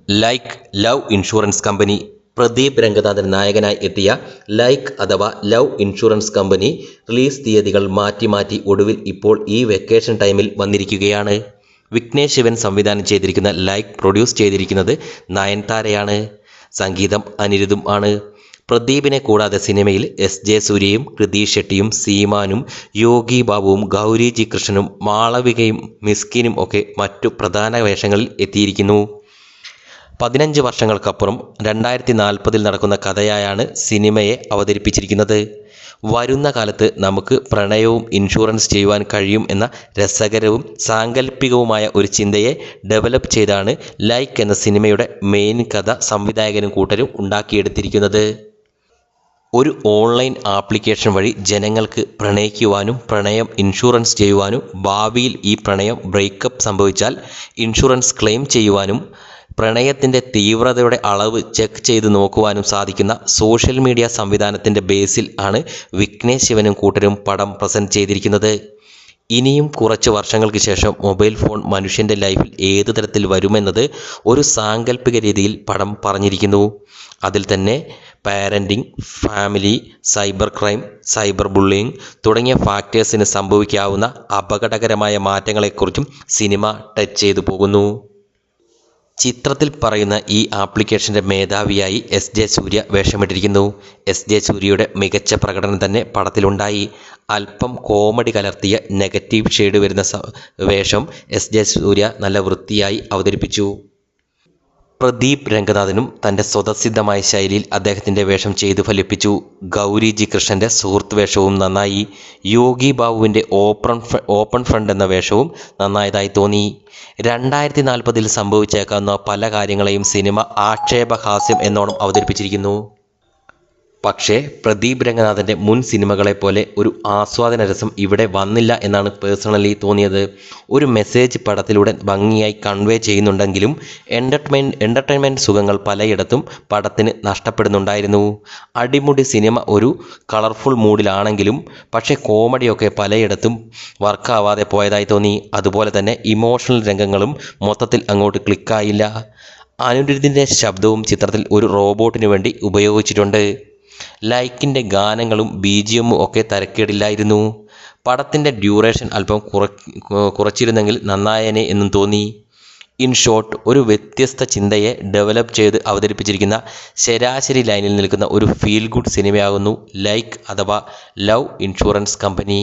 Like love insurance company Pradeep Ranganathan നായകനായി എത്തിയ like അഥവാ ലവ് ഇൻഷുറൻസ് കമ്പനി റിലീസ് തീയതികൾ മാറ്റി ഒടുവിൽ ഇപ്പോൾ ഈ വെക്കേഷൻ ടൈമിൽ വന്നിരിക്കുകയാണ്. വിഘ്നേഷ് ശിവൻ സംവിധാനം ചെയ്തിരിക്കുന്ന ലൈക്ക് പ്രൊഡ്യൂസ് ചെയ്തിരിക്കുന്നത് നയൻതാരയാണ്. സംഗീതം അനിരുദ്ധും ആണ്. പ്രദീപിനെ കൂടാതെ സിനിമയിൽ എസ്.ജെ. സൂര്യയും കൃതി ഷെട്ടിയും സീമാനും യോഗി ബാബുവും ഗൗരി ജി കൃഷ്ണനും മാളവികയും മിസ്കിനും ഒക്കെ മറ്റു പ്രധാന വേഷങ്ങളിൽ എത്തിയിരിക്കുന്നു. 15 വർഷങ്ങൾക്കപ്പുറം 2040 നടക്കുന്ന കഥയായാണ് സിനിമയെ അവതരിപ്പിച്ചിരിക്കുന്നത്. വരുന്ന കാലത്ത് നമുക്ക് പ്രണയവും ഇൻഷുറൻസ് ചെയ്യുവാൻ കഴിയും എന്ന രസകരവും സാങ്കല്പികവുമായ ഒരു ചിന്തയെ ഡെവലപ്പ് ചെയ്താണ് ലൈക്ക് എന്ന സിനിമയുടെ മെയിൻ കഥ സംവിധായകനും കൂട്ടരും ഉണ്ടാക്കിയെടുത്തിരിക്കുന്നത്. ഒരു ഓൺലൈൻ ആപ്ലിക്കേഷൻ വഴി ജനങ്ങൾക്ക് പ്രണയിക്കുവാനും പ്രണയം ഇൻഷുറൻസ് ചെയ്യുവാനും ഭാവിയിൽ ഈ പ്രണയം ബ്രേക്കപ്പ് സംഭവിച്ചാൽ ഇൻഷുറൻസ് ക്ലെയിം ചെയ്യുവാനും പ്രണയത്തിൻ്റെ തീവ്രതയുടെ അളവ് ചെക്ക് ചെയ്ത് നോക്കുവാനും സാധിക്കുന്ന സോഷ്യൽ മീഡിയ സംവിധാനത്തിൻ്റെ ബേസിൽ ആണ് വിഘ്നേഷ് ശിവനും കൂട്ടരും പടം പ്രസൻറ്റ് ചെയ്തിരിക്കുന്നത്. ഇനിയും കുറച്ച് വർഷങ്ങൾക്ക് ശേഷം മൊബൈൽ ഫോൺ മനുഷ്യൻ്റെ ലൈഫിൽ ഏതു തരത്തിൽ വരുമെന്നത് ഒരു സാങ്കല്പിക രീതിയിൽ പടം പറഞ്ഞിരിക്കുന്നു. അതിൽ തന്നെ parenting, family, cyber crime, cyber bullying തുടങ്ങിയ ഫാക്ടേഴ്സിന് സംഭവിക്കാവുന്ന അപകടകരമായ മാറ്റങ്ങളെക്കുറിച്ചും സിനിമ ടച്ച് ചെയ്തു പോകുന്നു. ചിത്രത്തിൽ പറയുന്ന ഈ ആപ്ലിക്കേഷൻ്റെ മേധാവിയായി എസ്.ജെ. സൂര്യ വേഷമിട്ടിരിക്കുന്നു. എസ്.ജെ. സൂര്യയുടെ മികച്ച പ്രകടനം തന്നെ പടത്തിലുണ്ടായി. അല്പം കോമഡി കലർത്തിയ നെഗറ്റീവ് ഷെയ്ഡ് വരുന്ന വേഷം എസ്.ജെ. സൂര്യ നല്ല വൃത്തിയായി അവതരിപ്പിച്ചു. പ്രദീപ് രംഗനാഥനും തൻ്റെ സ്വതസിദ്ധമായ ശൈലിയിൽ അദ്ദേഹത്തിൻ്റെ വേഷം ചെയ്തു ഫലിപ്പിച്ചു. ഗൗരി ജി കൃഷ്ണൻ്റെ സുഹൃത്ത് വേഷവും നന്നായി. യോഗി ബാബുവിൻ്റെ ഓപ്പൺ ഫ്രണ്ട് എന്ന വേഷവും നന്നായതായി തോന്നി. 2040 സംഭവിച്ചേക്കാവുന്ന പല കാര്യങ്ങളെയും സിനിമ ആക്ഷേപഹാസ്യം എന്നോണം അവതരിപ്പിച്ചിരിക്കുന്നു. പക്ഷേ പ്രദീപ് രംഗനാഥൻ്റെ മുൻ സിനിമകളെപ്പോലെ ഒരു ആസ്വാദന രസം ഇവിടെ വന്നില്ല എന്നാണ് പേഴ്സണലി തോന്നിയത്. ഒരു മെസ്സേജ് പടത്തിലൂടെ ഭംഗിയായി കൺവേ ചെയ്യുന്നുണ്ടെങ്കിലും എൻ്റർടൈൻമെൻറ്റ് സുഖങ്ങൾ പലയിടത്തും പടത്തിന് നഷ്ടപ്പെടുന്നുണ്ടായിരുന്നു. അടിമുടി സിനിമ ഒരു കളർഫുൾ മൂഡിലാണെങ്കിലും പക്ഷേ കോമഡിയൊക്കെ പലയിടത്തും വർക്കാവാതെ പോയതായി തോന്നി. അതുപോലെ തന്നെ ഇമോഷണൽ രംഗങ്ങളും മൊത്തത്തിൽ അങ്ങോട്ട് ക്ലിക്കായില്ല. അനിരുദ്ധിൻ്റെ ശബ്ദവും ചിത്രത്തിൽ ഒരു റോബോട്ടിനു വേണ്ടി ഉപയോഗിച്ചിട്ടുണ്ട്. ലൈക്കിൻ്റെ ഗാനങ്ങളും BGM ഒക്കെ തരക്കേടില്ലായിരുന്നു. പടത്തിൻ്റെ ഡ്യൂറേഷൻ അല്പം കുറച്ചിരുന്നെങ്കിൽ നന്നായേനെ എന്നും തോന്നി. ഇൻ ഷോർട്ട്, ഒരു വ്യത്യസ്ത ചിന്തയെ ഡെവലപ്പ് ചെയ്ത് അവതരിപ്പിച്ചിരിക്കുന്ന ശരാശരി ലൈനിൽ നിൽക്കുന്ന ഒരു ഫീൽ ഗുഡ് സിനിമയാകുന്നു ലൈക്ക് അഥവാ ലവ് ഇൻഷുറൻസ് കമ്പനി.